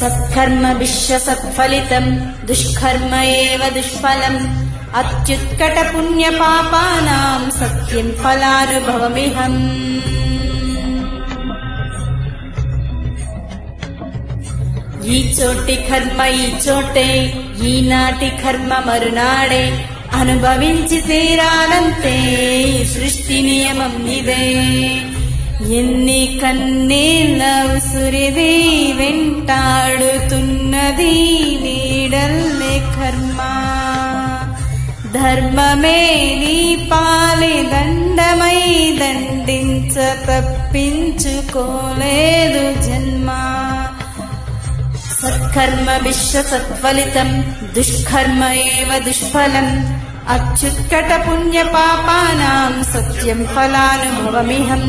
సత్కర్మ విశ్వ సత్ఫలితం దుష్కర్మ ఏవ దుష్ఫలం అత్యుత్కట పుణ్య పాపానాం సత్యం ఫలానుభవమిహం. ఈ చోటి కర్మ ఈ చోటే, ఈనాటి కర్మ మరునాడే, అనుభవించి తీరాలంతే సృష్టి నియమం ఇదే. ఎన్ని కన్నీళ్ళ ఉసురిది వెంటాడుతున్నది నీడల్లే కర్మ. ధర్మమే నీ పాలి దండమై దండించ తప్పించుకోలేదు జన్మ. సత్కర్మ విశ్వ సత్ఫలితం దుష్కర్మ ఏవ దుష్ఫలం అత్యుత్కట పుణ్య పాపానాం సత్యం ఫలానుభవమిహం.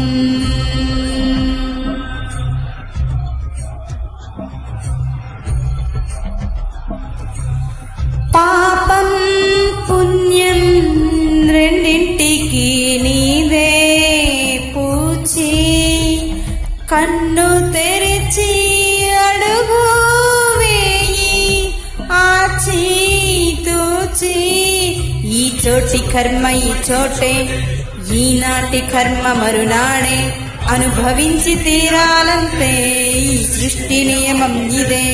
పాపం పుణ్యం రెండింటికి నీదే పూచి, కన్ను తెరిచి అడుగు వేయి ఆచి తూచి. ఈ చోటి కర్మ ఈ చోటే, ఈనాటి కర్మ మరునాడే, అనుభవించి తీరాలంతే ఈ సృష్టి నియమం ఇదే.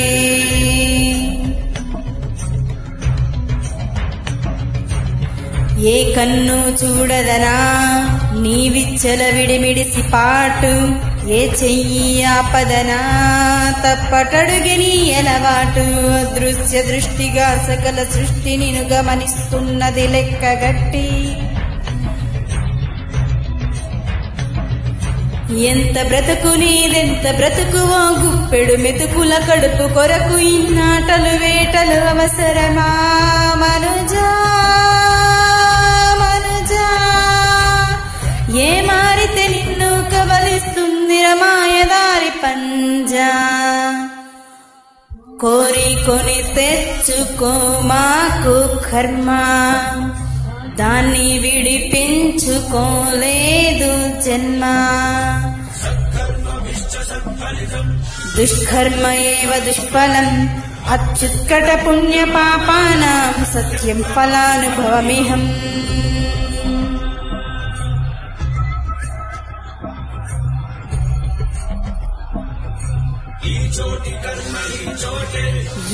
ఏ కన్ను చూడదనా నీవిచ్చల విడిమిడిసి పాటు, ఏ చెయ్యి ఆపదనా తప్పటడుగని ఎలవాటు. అదృశ్య దృష్టిగా సకల సృష్టిని గమనిస్తున్నది లెక్కగట్టి. ఎంత బ్రతుకు నీదెంత బ్రతుకువో, గుప్పెడు మెతుకుల కడుపు కొరకు ఇన్నాటలు వేటలు అవసరమా మనుజా మనుజా. ఏ మారితే నిన్ను కబలిస్తుంది రమాయదారి పంజా. కోరి కొని తెచ్చుకో మాకు కర్మ, దాన్ని విడిపించుకోలేదు జన్మ. దుష్కర్మ ఏవ దుష్ఫలం అత్యుత్కట పుణ్య పాపానాం సత్యం ఫలానుభవమిహం.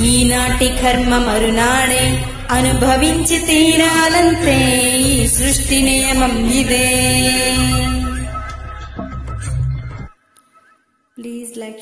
ఈనాటి కర్మ మరునాడే, అనుభవించి తీరాలంతే ఈ సృష్టి నియమం ఇదే. Please like